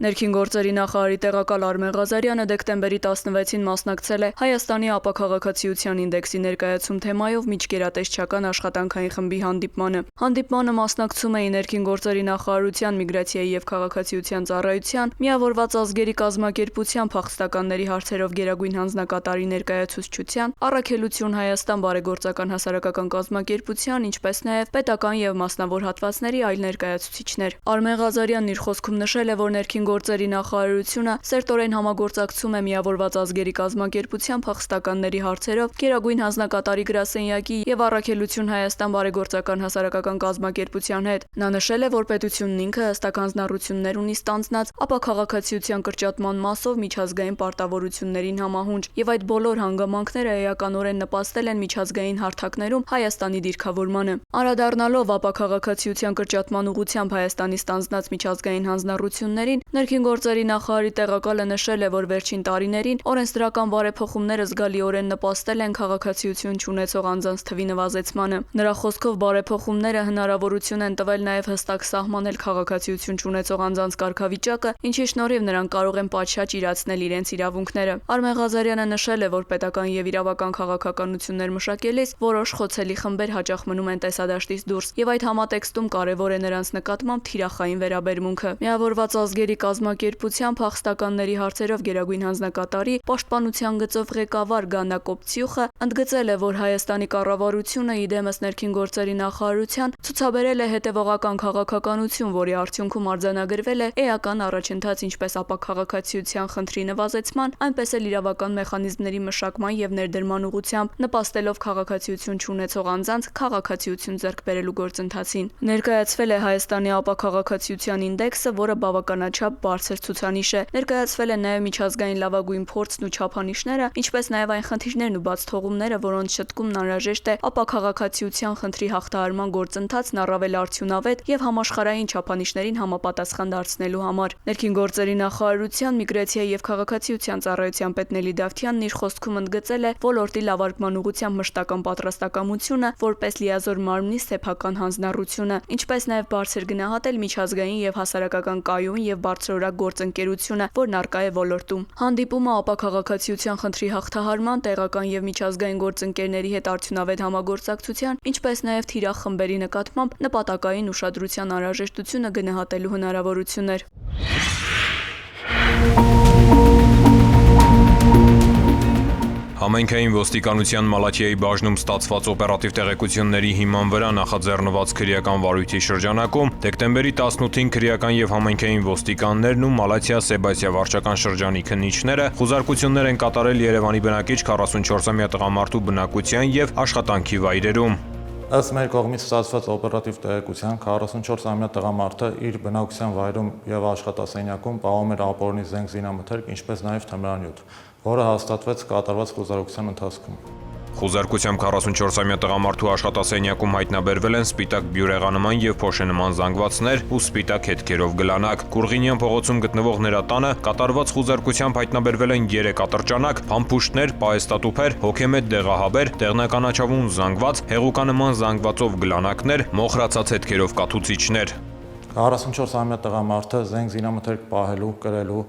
Ներքին գործերի նախարարի տեղակալ Արմեն Ղազարյանը դեկտեմբերի 16-ին մասնակցել է Հայաստանի ապաքաղաքացիության ինդեքսի ներկայացում թեմայով միջգերատեսչական աշխատանքային խմբի հանդիպմանը։ Հանդիպմանը մասնակցում էին Ներքին գործերի նախարարության, միգրացիայի եւ քաղաքացիության ծառայության, Միավորված ազգերի կազմակերպության փախստականների հարցերով գերագույն հանձնակատարի ներկայացուցչության, Առաքելություն Հայաստան բարեգործական հասարակական կազմակերպության, ինչպես նաեւ պետական եւ մասնավոր հատվածների այլ ներկայացուցիչներ։ Արմեն Ղազարյանն իր խոսքում նշել է, որ Ներքին գործերի նախարարությունը սերտորեն համագործակցում է Միավորված ազգերի կազմակերպության փախստականների հարցերով գերագույն հանձնակատարի գրասենյակի եւ Առաքելություն Հայաստան բարեգործական հասարակական կազմակերպության հետ։ Նա նշել է, որ պետությունն ինքը հստակ հանձնառություններ ունի ստանձնած ապաքաղաքացիության կրճատման մասով միջազգային պարտավորություններին համահունչ եւ այդ բոլոր հանգամանքները էականորեն նպաստել են միջազգային հարթակներում Հայաստանի դիրքավորմանը։ Անդրադառնալով ապաքաղաքացիության կրճատման ուղղությամբ Հայաստանի ստանձնած միջազգային հանձնառություններին, Ներքին գործերի նախարարի տեղակալը նշել է, որ վերջին տարիներին օրենսդրական բարեփոխումները զգալիորեն նպաստել են քաղաքացիություն չունեցող անձանց թվի նվազեցմանը։ Նրա խոսքով բարեփոխումները հնարավորություն են տվել նաև հստակ սահմանել քաղաքացիություն չունեցող անձանց կարգավիճակը, ինչի շնորհիվ նրանք կարող են պատշաճ իրացնել իրենց իրավունքները։ Արմեն Ղազարյանը նշել է, որ պետական եւ իրավական քաղաքականություններ մշակելիս որոշ խոցելի խմբեր հաճախ մնում են տեսադաշտից դուրս, եւ այդ համատեքստում կարեւոր է նրանց նկատմամբ թիրախային վերաբերմունքը։ Միավորված ազգերի կազմակերպության փախստականների հարցերով գերագույն հանձնակատարի պաշտպանության գծով ղեկավար Գաննա Կոպցյուխը ընդգծել է, որ Հայաստանի կառավարությունը իդեմս Ներքին գործերի նախարարության ցուցաբերել է հետևողական քաղաքականություն, որի արդյունքում արձանագրվել է էական առաջընթաց ինչպես ապաքաղաքացիության խնդրի նվազեցման, այնպես էլ իրավական մեխանիզմների մշակման եւ ներդրման ուղղությամբ, նպաստելով քաղաքացիություն չունեցող անձանց քաղաքացիություն ձեռք բերելու գործընթացին։ Ներկայացվել է Հայաստանի ապաքաղաքացիության ինդեքսը, որը բավականաչափ բարձր ցուցանիշ է։ Ներկայացվել է նաև միջազգային լավագույն փորձն ու չափանիշները, ինչպես նաև այն խնդիրներն ու բաց թողումները, որոնց շտկումն անհրաժեշտ է ապաքաղաքացիության խնդրի հաղթահարման գործընթացն առավել արդյունավետ եւ համաշխարհային չափանիշներին համապատասխան դարձնելու համար։ Ներքին գործերի նախարարության, միգրացիայի եւ քաղաքացիության ծառայության պետ Նելի Դավթյանն իր խոսքում ընդգծել է ոլորտի լավարկման ուղղությամբ մշտական պատրաստակամությունը որպես լիազոր մարմնի սեփական հանձնառությունը, ինչպես նաև բարձր գնահատել միջազգային եւ հասարակական կայուն եւ բարձրորակ գործընկերությունը, որն առկա է ոլորտում։ Հանդիպումը ապաքաղաքացիության խնդրի հաղթահարման, տեղական եւ միջազգային գործընկերների հետ արդյունավետ համագործակցության, ինչպես նաև թիրախ խմբերի նկատմամբ նպատակային ուշադրության անհրաժեշտությունը գնահատելու հնարավորություն էր։ Համայնքային ոստիկանության Մալաթիայի բաժնում ստացված օպերատիվ տեղեկությունների հիման վրա նախաձեռնված քրեական վարույթի շրջանակում դեկտեմբերի 18-ին քրեական եւ համայնքային ոստիկաններն ու Մալաթիա Սեբաստիա վարչական շրջանի քննիչները խուզարկություններ են կատարել Երևանի բնակիչ 44-ամյա տղամարդու բնակության եւ աշխատանքի վայրերում։ Ըստ մեր կողմից ստացված օպերատիվ տեղեկության 44-ամյա տղամարդը իր բնակության վայրում եւ աշխատասենյակում պահում էր ապօրինի զենք զինամթերք, ինչպես նաեւ թմրանյութ, որը հաստատվեց կատարված խուզարկության ընթացքում։ Խուզարկությամբ 44-ամյա տղամարդու աշխատասենյակում հայտնաբերվել են սպիտակ բյուրեղանման եւ փոշենման զանգվածներ ու սպիտակ հետքերով գլանակ։ Կուրղինյան փողոցում գտնվող նրա տանը կատարված խուզարկությամբ հայտնաբերվել են 3 ատրճանակ, փամփուշտներ, պահեստատուփեր, հոգեմետ դեղահաբեր, տեղնականաչավուն զանգված, հեղուկանման զանգվածով գլանակներ, մոխրացած հետքերով կաթուցիչներ։ 44-ամյա տղամարդը զենք զինամթերք պահելու, կրելու,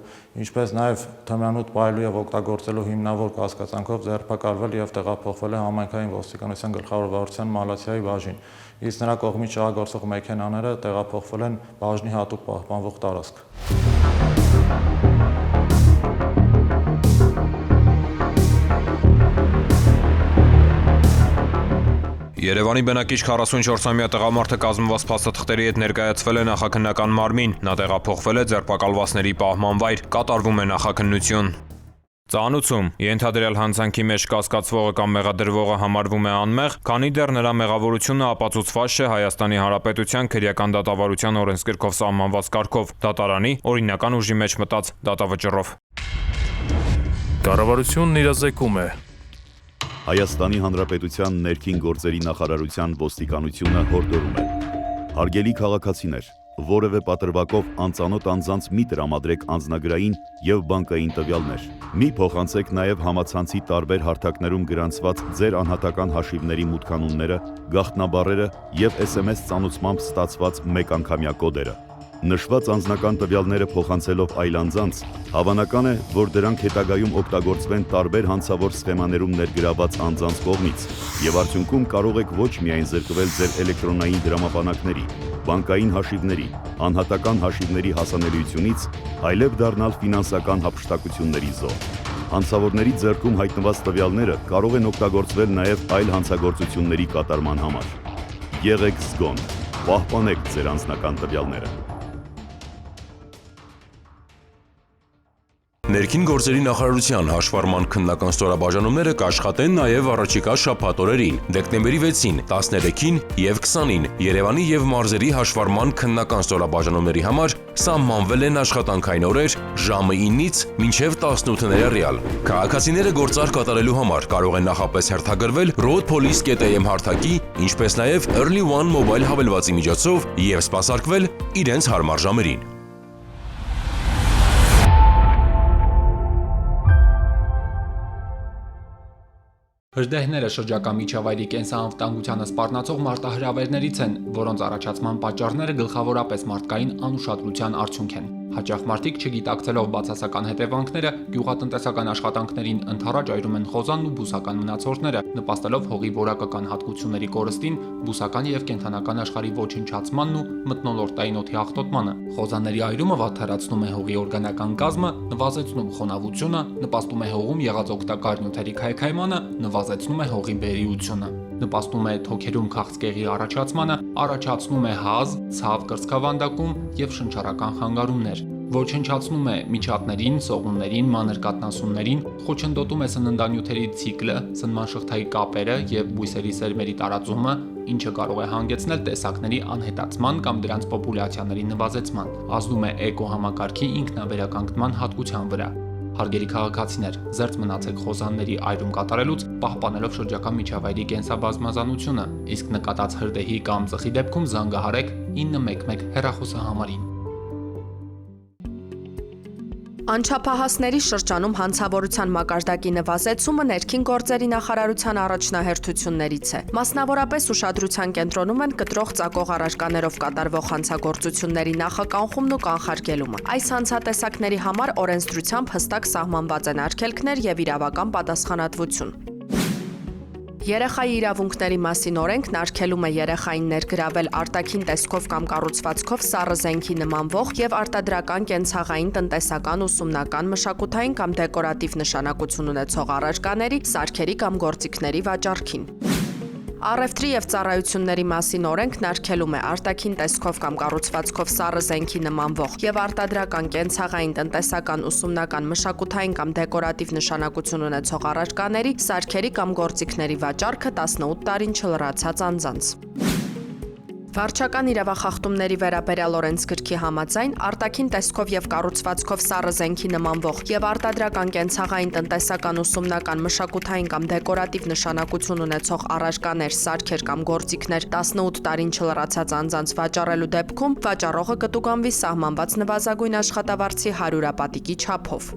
ինչպես նաև թմրանյութ պահելու եւ օգտագործելու հիմնավոր կասկածանքով ձերբակալվել եւ տեղափոխվել է համայնքային ոստիկանության գլխավոր վարչության Մալաթիայի բաժին, իսկ նրա կողմից շահագործող մեքենաները տեղափոխվել են բաժնի հատուկ պահպանվող տարածք։ Երևանի բնակիչ 44-ամյա տղամարդը կազմված փաստաթղթերի հետ ներկայացվել է նախաքննական մարմին, նա տեղափոխվել է ձերբակալվածների պահման վայր, կատարվում է նախաքննություն։ Ծանուցում ենթադրյալ հանցանքի մեջ կասկածվողը կամ մեղադրվողը համարվում է անմեղ, քանի դեռ նրա մեղավորությունը ապացուցված չէ Հայաստանի Հանրապետության քրեական դատավարության օրենսգրքով սահմանված կարգով, դատարանի օրինական ուժի մեջ մտած դատավճռով։ Կառավարությունն իրազեկում է։ Հայաստանի Հանրապետության ներքին գործերի նախարարության ոստիկանությունը հորդորում է. Հարգելի քաղաքացիներ, որևէ պատրվակով անծանոթ անձանց մի տրամադրեք անձնագրային եւ բանկային տվյալներ։ Մի փոխանցեք նաեւ համացանցի տարբեր հարթակներում գրանցված ձեր անհատական հաշիվների մուտքանունները, գաղտնաբառերը եւ SMS ծանուցմամբ ստացված մեկ անգամյա կոդերը։ Նշված անձնական տվյալները փոխանցելով այլ անձանց, հավանական է, որ դրանք հետագայում օգտագործվեն տարբեր հանցավոր սխեմաներում ներգրաված անձանց կողմից, եւ արդյունքում կարող եք ոչ միայն զրկվել ձեր էլեկտրոնային դրամապանակների, բանկային հաշիվների, անհատական հաշիվների հասանելիությունից, այլև դառնալ ֆինանսական հափշտակությունների զոհ։ Հանցավորների ձեռքում հայտնված տվյալները կարող են օգտագործվել նաև այլ հանցագործությունների կատարման համար։ Եղեք զգոն, պահպանեք ձեր անձնական տվյալները։ Ներքին գործերի նախարարության հաշվառման քննական ստորաբաժանումները կաշխատեն նաև առաջիկա շաբաթօրերին՝ դեկտեմբերի 6-ին, 13-ին և 20-ին Երևանի և մարզերի հաշվառման քննական ստորաբաժանումների համար սահմանվել են աշխատանքային օրեր ժամը 9-ից մինչև 18 ներառյալ։ Քաղաքացիները գործարք կատարելու համար կարող են նախապես հերթագրվել roadpolice.am հարթակի, ինչպես նաև Early One Mobile հավելվածի միջոցով և սպասարկվել իրենց հարմար ժամերին։ Հրդեհները շրջակա միջավայրի կենսանվտանգությանը սպառնացող մարտահրավերներից են, որոնց առաջացման պատճառները գլխավորապես մարդկային անուշադրության արդյունք են։ Հաճախ մարդիկ չգիտակցելով բացասական հետևանքները, գյուղատնտեսական աշխատանքներին ընդառաջ այրում են խոզանն ու բուսական մնացորդները, նպաստելով հողի որակական հատկությունների կորստին, բուսական և կենդանական աշխարհի ոչնչացմանն ու մթնոլորտային օդի աղտոտմանը։ Խոզանների այրումը վատթարացնում է հողի օրգանական կազմը, նվազեցնում խոնավությունը, նպաստում է հողում եղած օգտակար նյութերի քայքայմանը, նվազեցնում է հողի բերիությունը, նպաստում է թոքերում քաղցկեղի առաջացմանը, առաջացնում է հազ, ցավ կրծքավանդակում և շնչառական խանգարումներ, ոչնչացնում է միջատներին, սողուններին, մանր կաթնասուններին, խոչընդոտում է սննդանյութերի ցիկլը, սնման շղթայի կապերը և բույսերի սերմերի տարածումը, ինչը կարող է հանգեցնել տեսակների անհետացման կամ դրանց պոպուլյացիաների նվազեցման, ազդում է էկոհամակարգի ինքնավերականգնման հատկության վրա։ Հարգելի քաղաքացիներ, զերծ մնացեք խոզանների այրում կատարելուց, պահպանելով շրջակա միջավայրի կենսաբազմազանությունը, իսկ նկատած հրդեհի կամ ծխի դեպքում զանգահարեք 911 հեռախոսահամարին։ Անչափահասների շրջանում հանցավորության մակարդակի նվազեցումը ներքին գործերի նախարարության առաջնահերթություններից է։ Մասնավորապես ուշադրության կենտրոնում են կտրող ծակող առարկաներով կատարվող հանցագործությունների նախականխումն ու կանխարգելումը։ Այս հանցատեսակների համար օրենսդրությամբ հստակ սահմանված են արգելքներ և իրավական պատասխանատվություն։ Երեխայի իրավունքների մասին օրենքն արգելում է երեխային ներգրավել արտաքին տեսքով կամ կառուցվածքով սառը զենքի նմանվող և արտադրական կենցաղային, տնտեսական, ուսումնական, մշակութային կամ դեկորատիվ նշանակություն ունեցող առարկաների, սարքերի կամ գործիքների վաճառքին։ Առևտրի և ծառայությունների մասին օրենքն արգելում է արտաքին տեսքով կամ կառուցվածքով սառը զենքի նմանվող և արտադրական, կենցաղային, տնտեսական, ուսումնական, մշակութային կամ դեկորատիվ նշանակություն ունեցող առարկաների, սարքերի կամ գործիքների վաճառքը 18 տարին չլրացած անձանց։ Վարչական իրավախախտումների վերաբերյալ օրենսգրքի համաձայն արտաքին տեսքով և կառուցվածքով սառը զենքի նմանվող և արտադրական, կենցաղային, տնտեսական, ուսումնական, մշակութային կամ դեկորատիվ նշանակություն ունեցող առարկաներ, սարքեր կամ գործիքներ 18 տարին չլրացած անձանց վաճառելու դեպքում վաճառողը կտուգանվի սահմանված նվազագույն աշխատավարձի 100-ապատիկի չափով։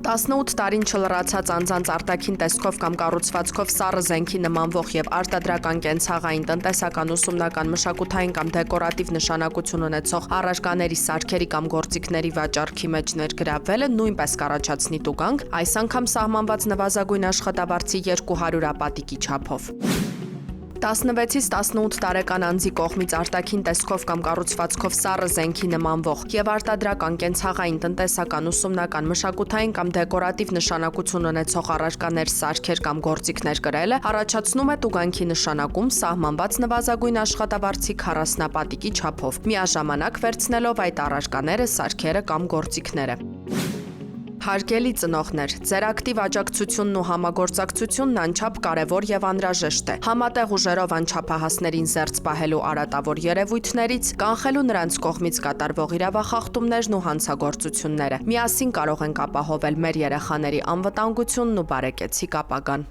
18 տարին չլրացած անձանց արտաքին տեսքով կամ կառուցվածքով սառը զենքի նմանվող և արտադրական, կենցաղային, տնտեսական, ուսումնական, մշակութային կամ դեկորատիվ նշանակություն ունեցող առարկաների, սարքերի կամ գործիքների վաճառքի մեջ ներգրավվելը նույնպես կառաջացնի տուգանք, այս անգամ սահմանված նվազագույն աշխատավարձի 200-ապատիկի չափով։ 16-ից 18 տարեկան անձի կողմից արտաքին տեսքով կամ կառուցվածքով սառը զենքի նմանվող և արտադրական, կենցաղային, տնտեսական, ուսումնական, մշակութային կամ դեկորատիվ նշանակություն ունեցող առարկաներ, սարքեր կամ գործիքներ կրելը առաջացնում է տուգանքի նշանակում սահմանված նվազագույն աշխատավարձի 40-ապատիկի չափով, միաժամանակ վերցնելով այդ առարկաները, սարքերը կամ գործիքները։ Հարգելի ծնողներ, ձեր ակտիվ աջակցությունն ու համագործակցությունն անչափ կարևոր և անհրաժեշտ է։ Համատեղ ուժերով անչափահասներին զերծ պահելու արատավոր երևույթներից, կանխելու նրանց կողմից կատարվող իրավախախտումներն ու հանցագործությունները։ Միասին կարող ենք ապահովել մեր երեխաների անվտանգությունն ու բարեկեցիկ ապագան։